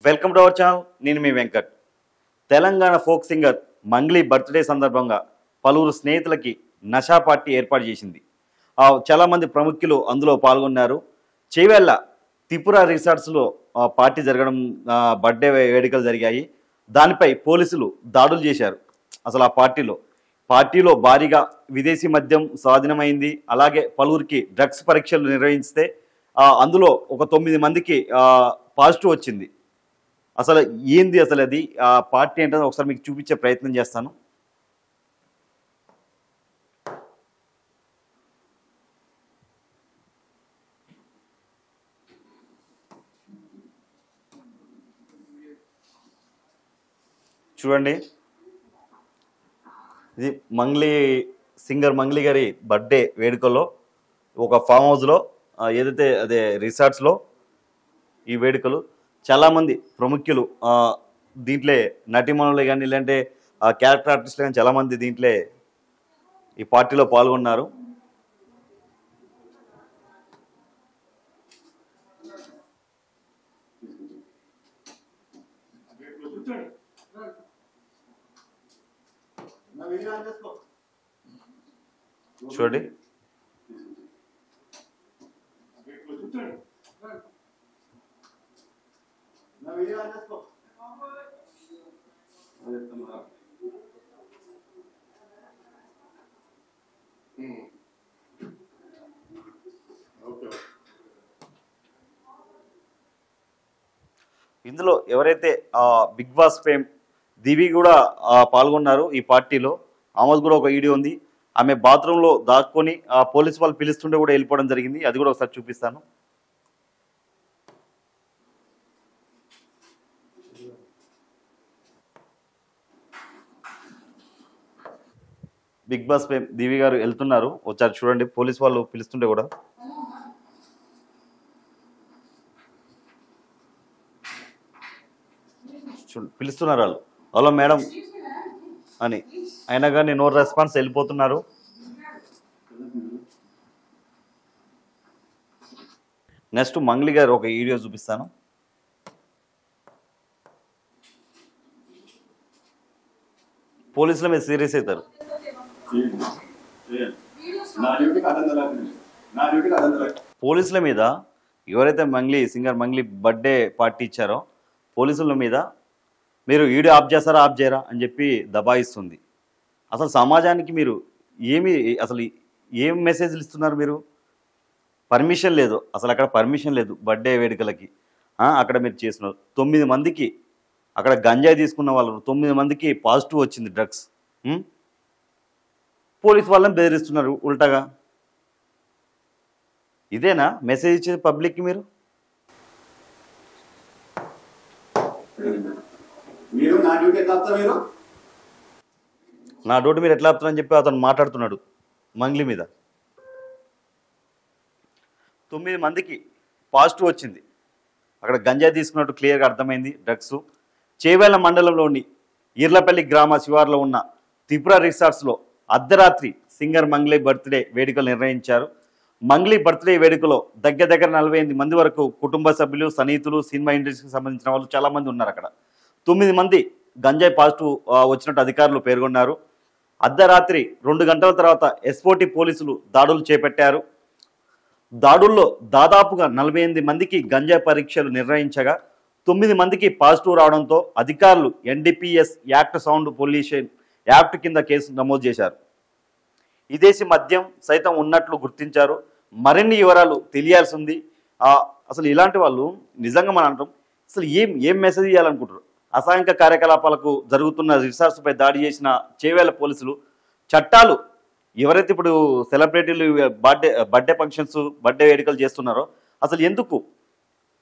Welcome to our channel. నేను మీ Venkat. Telangana folk singer Mangli birthday సందర్భంగా పలువురు స్నేహితులకి నషా పార్టీ ఏర్పాటు చేసింది. చాలామంది ప్రముఖులు అందులో పాల్గొన్నారు. చేవెళ్ళ త్రిపుర రిసార్ట్స్లో పార్టీ జరగడం, బర్త్డే వేడుకలు జరిగాయి. దానిపై పోలీసులు దాడులు చేశారు. అసలు ఆ పార్టీలో భారీగా విదేశీ మద్యం స్వాధీనమైంది. అలాగే పలువురికి డ్రగ్స్ పరీక్షలు నిర్వహిస్తే అందులో ఒక 9 మందికి పాజిటివ్ వచ్చింది. అసలు ఏంది అసలు అది ఆ పార్టీ ఏంటో ఒకసారి మీకు చూపించే ప్రయత్నం చేస్తాను. చూడండి, ఇది సింగర్ మంగ్లీ గారి బర్త్డే వేడుకల్లో ఒక ఫామ్ హౌస్లో ఏదైతే అదే రిసార్ట్స్లో ఈ వేడుకలు. చాలామంది ప్రముఖులు దీంట్లో నటీమణులు కానీ లేదంటే క్యారెక్టర్ ఆర్టిస్టులు కానీ చాలామంది దీంట్లో ఈ పార్టీలో పాల్గొన్నారు. చూడండి, ఇందులో ఎవరైతే బిగ్ బాస్ ఫేమ్ దివి కూడా పాల్గొన్నారు ఈ పార్టీలో. ఆమెది కూడా ఒక వీడియో ఉంది. ఆమె బాత్రూంలో దాక్కొని పోలీసు వాళ్ళు పిలుస్తుంటే కూడా వెళ్ళిపోవడం జరిగింది. అది కూడా ఒకసారి చూపిస్తాను. బిగ్ బాస్ ఫేమ్ దివి గారు వెళ్తున్నారు. వచ్చారు చూడండి, పోలీసు వాళ్ళు పిలుస్తుంటే కూడా. పిలుస్తున్నారు వాళ్ళు, హలో మేడం అని. అయినా కానీ నో రెస్పాన్స్, వెళ్ళిపోతున్నారు. నెక్స్ట్ మంగ్లీ గారు ఒక వీడియో చూపిస్తాను. పోలీసుల మీద సీరియస్ అవుతారు. పోలీసుల మీద ఎవరైతే సింగర్ మంగ్లీ బర్త్డే పార్టీ ఇచ్చారో పోలీసుల మీద మీరు వీడియో ఆఫ్ చేస్తారా ఆఫ్ చేయరా అని చెప్పి దబాయిస్తుంది. అసలు సమాజానికి మీరు అసలు ఏం మెసేజ్లు ఇస్తున్నారు మీరు? పర్మిషన్ లేదు, అసలు అక్కడ పర్మిషన్ లేదు బర్త్డే వేడుకలకి. అక్కడ మీరు చేస్తున్నారు 9 మందికి, అక్కడ గంజాయి తీసుకున్న వాళ్ళు 9 మందికి పాజిటివ్ వచ్చింది డ్రగ్స్. పోలీస్ వాళ్ళని బెదిరిస్తున్నారు ఉల్టాగా. ఇదేనా మెసేజ్ ఇచ్చేది పబ్లిక్కి మీరు? నా డ్యూటీ మీరు ఎట్లా ఆపుతారని చెప్పి అతను మాట్లాడుతున్నాడు మంగ్లీ మీద. 9 మందికి పాజిటివ్ వచ్చింది. అక్కడ గంజాయి తీసుకున్నట్టు క్లియర్గా అర్థమైంది డ్రగ్స్. చేవెళ్ళ మండలంలోని ఈర్లపల్లి గ్రామ శివార్లో ఉన్న త్రిపుర రిసార్ట్స్లో అర్ధరాత్రి సింగర్ మంగ్లీ బర్త్డే వేడుకలు నిర్వహించారు. మంగ్లీ బర్త్డే వేడుకలో దగ్గర 48 మంది వరకు కుటుంబ సభ్యులు, సన్నిహితులు, సినిమా ఇండస్ట్రీకి సంబంధించిన వాళ్ళు చాలామంది ఉన్నారు. అక్కడ 9 మంది గంజాయి పాజిటివ్ వచ్చినట్టు అధికారులు పేర్కొన్నారు. అర్ధరాత్రి 2 గంటల తర్వాత ఎస్ఓటీ పోలీసులు దాడులు చేపట్టారు. దాడుల్లో దాదాపుగా 48 మందికి గంజాయి పరీక్షలు నిర్వహించగా 9 మందికి పాజిటివ్ రావడంతో అధికారులు NDPS act sound pollution act కింద కేసు నమోదు చేశారు. విదేశీ మద్యం సైతం ఉన్నట్లు గుర్తించారు. మరిన్ని వివరాలు తెలియాల్సి ఉంది. అసలు ఇలాంటి వాళ్ళు నిజంగా మనం అంటాం, అసలు ఏం మెసేజ్ ఇవ్వాలనుకుంటారు? అసాంఘిక కార్యకలాపాలకు జరుగుతున్న రిసార్ట్స్పై దాడి చేసిన చేవెళ్ళ పోలీసులు చట్టాలు ఎవరైతే ఇప్పుడు సెలబ్రిటీలు బర్త్డే ఫంక్షన్స్, బర్త్డే వేడుకలు చేస్తున్నారో అసలు ఎందుకు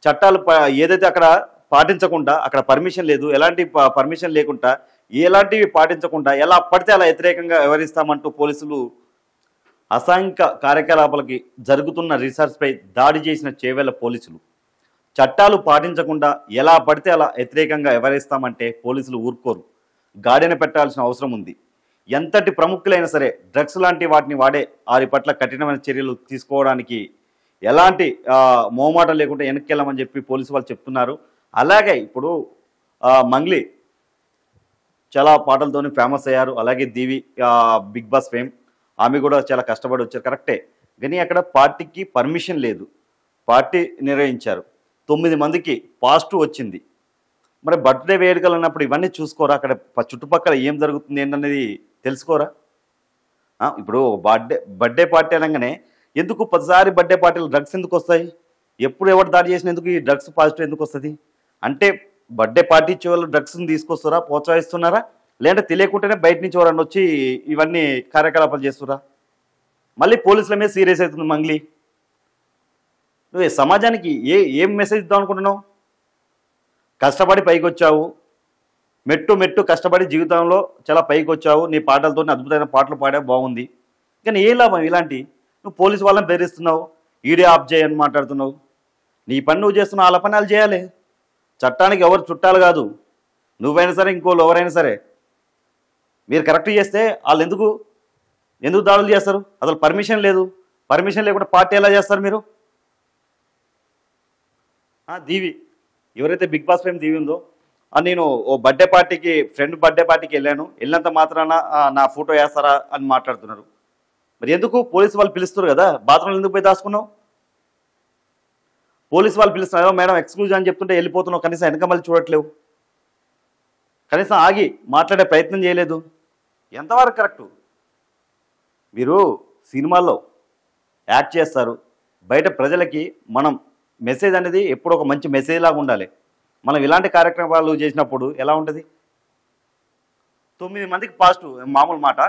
చట్టాలు ఏదైతే అక్కడ పాటించకుండా, అక్కడ పర్మిషన్ లేదు, ఎలాంటి పర్మిషన్ లేకుండా, ఎలాంటివి పాటించకుండా ఎలా పడితే అలా వ్యతిరేకంగా వ్యవహరిస్తామంటూ పోలీసులు అసాంఘిక కార్యకలాపాలకి జరుగుతున్న రిసార్ట్స్పై దాడి చేసిన చేవెళ్ళ పోలీసులు చట్టాలు పాటించకుండా ఎలా పడితే అలా వ్యతిరేకంగా వ్యవహరిస్తామంటే పోలీసులు ఊరుకోరు. గాడిన పెట్టాల్సిన అవసరం ఉంది. ఎంతటి ప్రముఖులైనా సరే డ్రగ్స్ లాంటి వాటిని వాడే వారి పట్ల కఠినమైన చర్యలు తీసుకోవడానికి ఎలాంటి మోమాటం లేకుండా వెనక్కి వెళ్ళమని చెప్పి పోలీసు వాళ్ళు చెప్తున్నారు. అలాగే ఇప్పుడు మంగ్లీ చాలా పాటలతోని ఫేమస్ అయ్యారు. అలాగే దీవి బిగ్ బాస్ ఫేమ్, ఆమె కూడా చాలా కష్టపడి వచ్చారు, కరెక్టే. కానీ అక్కడ పార్టీకి పర్మిషన్ లేదు, పార్టీ నిర్వహించారు, 9 మందికి పాజిటివ్ వచ్చింది. మరి బర్త్డే వేడుకలు అన్నప్పుడు ఇవన్నీ చూసుకోరా? అక్కడ చుట్టుపక్కల ఏం జరుగుతుంది ఏంటనేది తెలుసుకోరా? ఇప్పుడు బర్త్డే పార్టీ అనగానే ఎందుకు ప్రతిసారి బర్త్డే పార్టీలు డ్రగ్స్ ఎందుకు వస్తాయి? ఎప్పుడు ఎవరు దాడి చేసిన ఎందుకు ఈ డ్రగ్స్ పాజిటివ్ ఎందుకు వస్తుంది? అంటే బర్త్డే పార్టీ ఇచ్చే వాళ్ళు డ్రగ్స్ని తీసుకొస్తారా, ప్రోత్సహిస్తున్నారా, లేదంటే తెలియకుండానే బయట నుంచి ఎవరన్నా వచ్చి ఇవన్నీ కార్యకలాపాలు చేస్తురా? మళ్ళీ పోలీసుల మీద సీరియస్ అవుతుంది మంగ్లీ. నువ్వు సమాజానికి ఏం మెసేజ్ ఇద్దాం అనుకుంటున్నావు? కష్టపడి పైకి వచ్చావు, మెట్టు మెట్టు కష్టపడి జీవితంలో చాలా పైకి వచ్చావు, నీ పాటలతో అద్భుతమైన పాటలు పాడావు, బాగుంది. కానీ ఏ లాభం ఇలాంటి? నువ్వు పోలీసు వాళ్ళని బెదిరిస్తున్నావు, ఈడే ఆఫ్ చేయని మాట్లాడుతున్నావు. నీ పని నువ్వు చేస్తున్నావు, వాళ్ళ పని వాళ్ళు చేయాలి. చట్టానికి ఎవరు చుట్టాలు కాదు, నువ్వైనా సరే ఇంకోళ్ళు ఎవరైనా సరే. మీరు కరెక్ట్ చేస్తే వాళ్ళు ఎందుకు దాడులు చేస్తారు? అసలు పర్మిషన్ లేదు, పర్మిషన్ లేకుండా పార్టీ ఎలా చేస్తారు మీరు? దీవి ఎవరైతే బిగ్ బాస్ ఫేమ్ దీవి ఉందో, నేను ఓ బర్త్డే పార్టీకి ఫ్రెండ్ బర్త్డే పార్టీకి వెళ్ళినంత మాత్రాన నా ఫోటో వేస్తారా అని మాట్లాడుతున్నారు. మరి ఎందుకు? పోలీసు వాళ్ళు పిలుస్తారు కదా, బాత్రూంలో ఎందుకు పోయి దాచుకున్నావు? పోలీసు వాళ్ళు పిలుస్తున్నారు, మేడం ఎక్స్క్యూజ్ అని చెప్తుంటే వెళ్ళిపోతున్నావు, కనీసం వెనక మళ్ళీ చూడట్లేవు, కనీసం ఆగి మాట్లాడే ప్రయత్నం చేయలేదు. ఎంతవరకు కరెక్టు? మీరు సినిమాల్లో యాక్ట్ చేస్తారు, బయట ప్రజలకి మనం మెసేజ్ అనేది ఎప్పుడు ఒక మంచి మెసేజ్ లాగా ఉండాలి. మనం ఇలాంటి కార్యక్రమాలు చేసినప్పుడు ఎలా ఉంటుంది? 9 మందికి పాజిటివ్ మామూలు మాట,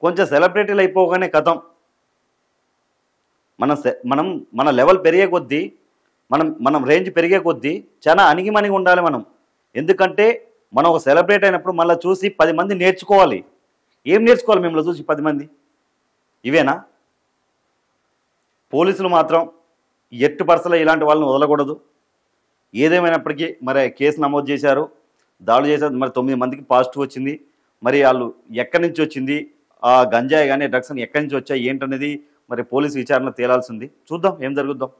కొంచెం సెలబ్రిటీలు అయిపోగానే కథం. మన లెవెల్ పెరిగే కొద్దీ, మనం రేంజ్ పెరిగే కొద్దీ చాలా అణిగిమణిగి ఉండాలి మనం. ఎందుకంటే మనం ఒక సెలబ్రేట్ అయినప్పుడు మళ్ళీ చూసి 10 మంది నేర్చుకోవాలి. ఏం నేర్చుకోవాలి మిమ్మల్ని చూసి 10 మంది? ఇవేనా? పోలీసులు మాత్రం ఎట్టు పర్సలో ఇలాంటి వాళ్ళని వదలకూడదు. ఏదేమైనప్పటికీ మరి కేసు నమోదు చేశారు, దాడులు చేశారు. మరి 9 మందికి పాజిటివ్ వచ్చింది. మరి వాళ్ళు ఎక్కడి నుంచి వచ్చింది, గంజాయి కానీ డ్రగ్స్ ఎక్కడి నుంచి వచ్చాయి ఏంటనేది మరి పోలీసు విచారణ తేలాల్సింది. చూద్దాం ఏం జరుగుద్దాం.